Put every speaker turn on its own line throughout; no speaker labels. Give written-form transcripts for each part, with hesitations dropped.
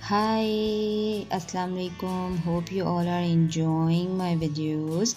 Hi, Assalamu alaikum. Hope you all are enjoying my videos.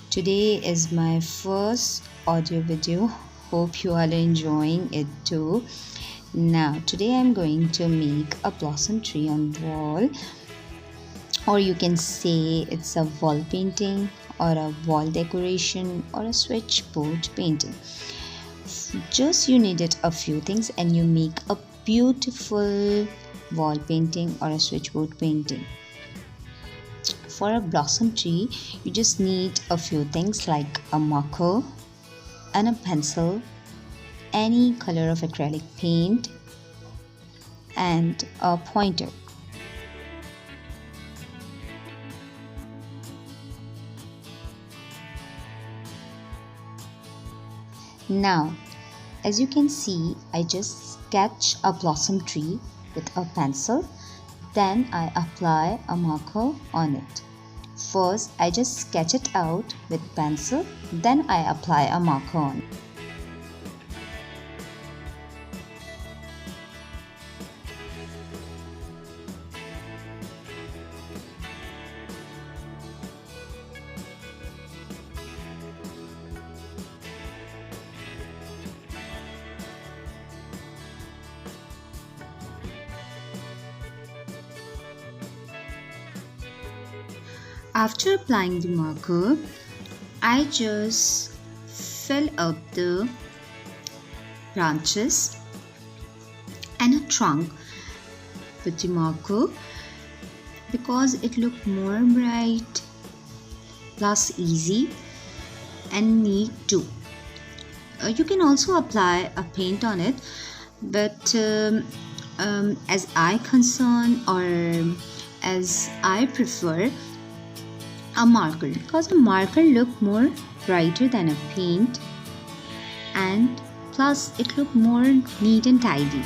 Today is my first audio video. Hope you all are enjoying it too. Now, today I'm going to make a blossom tree on wall, or you can say it's a wall painting or a wall decoration or a switchboard painting. Just you needed a few things and you make a beautiful wall painting or a switchboard painting. For a blossom tree, you just need a few things like a marker and a pencil, any color of acrylic paint, and a pointer. Now, as you can see, I just sketch a blossom tree with a pencil, then I apply a marker on it. First, I just sketch it out with pencil, then I apply a marker on it. After applying the marker, I just fill up the branches and a trunk with the marker because it looked more bright, plus easy and neat too. You can also apply a paint on it, but as I concern or as I prefer a marker, because a marker look more brighter than a paint, and plus it look more neat and tidy.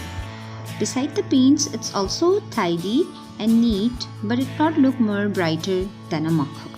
Beside the paints, it's also tidy and neat, but it not look more brighter than a marker.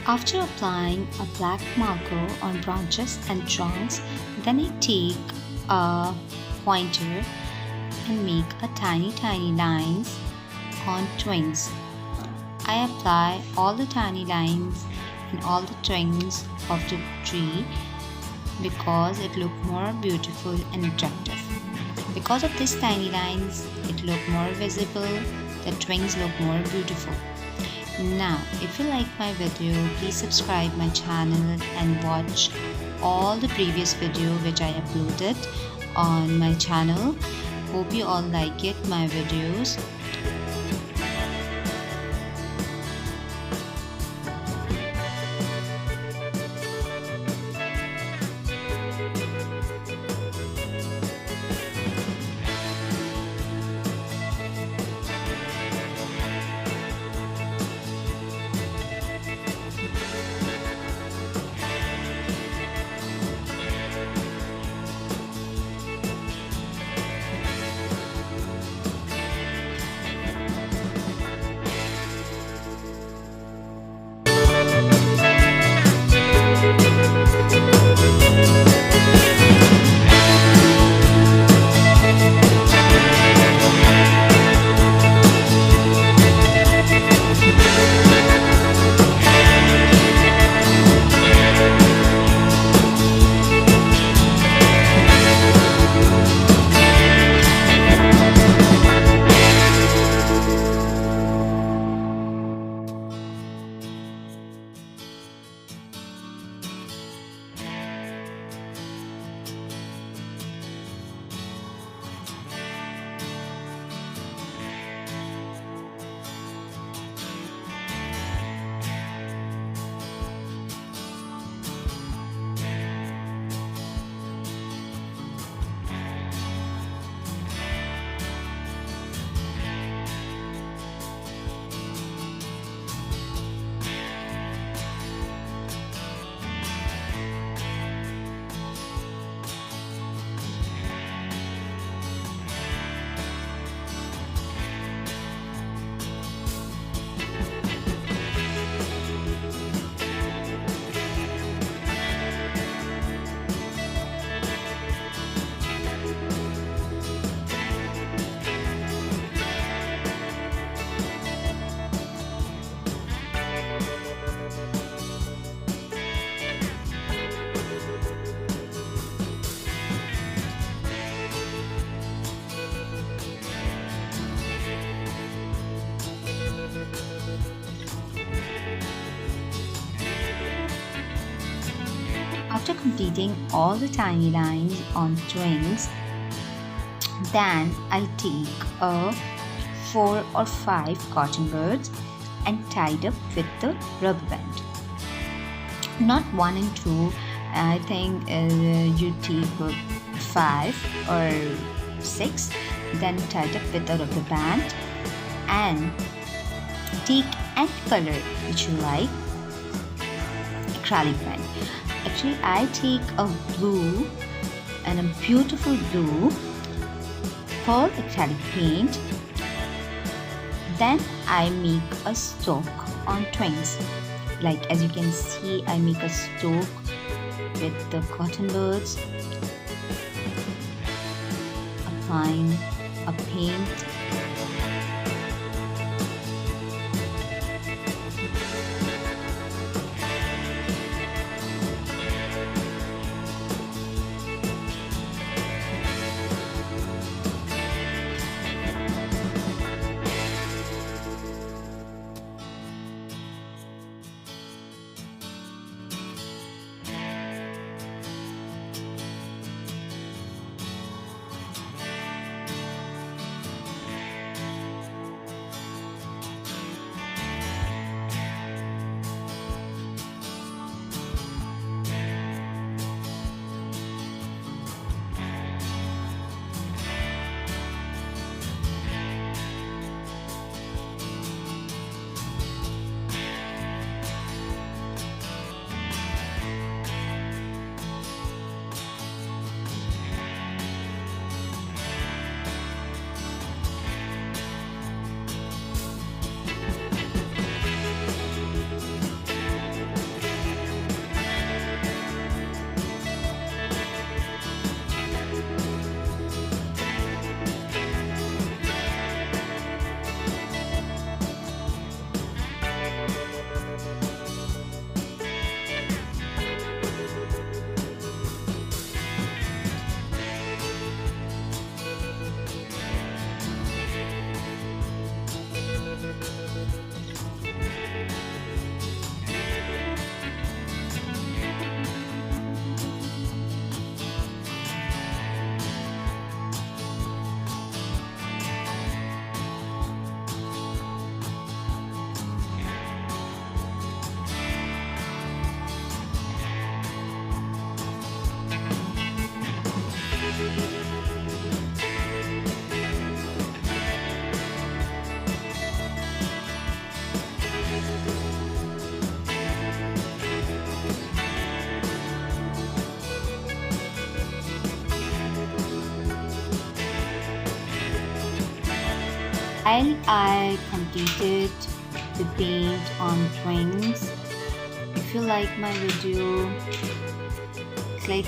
After applying a black marker on branches and trunks, then I take a pointer and make a tiny lines on twigs. I apply all the tiny lines in all the twigs of the tree because it look more beautiful and attractive. Because of these tiny lines, it look more visible, the twigs look more beautiful. Now, if you like my video, please subscribe my channel and watch all the previous video which I uploaded on my channel. Hope you all like it, my videos. After completing all the tiny lines on twins, then I take a 4 or 5 cotton buds and tied up with the rubber band. Not 1 and 2, I think you take 5 or 6, then tied up with a rubber band, and take any color which you like, acrylic pen. Actually, I take a blue, and a beautiful blue for acrylic paint. Then I make a stroke on twins. Like as you can see, I make a stroke with the cotton buds, applying a paint. While I completed the paint on twins, if you like my video, click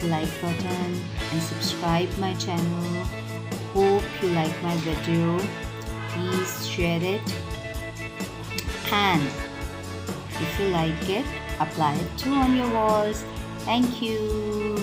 the like button and subscribe my channel. Hope you like my video. Please share it, and if you like it, apply it too on your walls. Thank you.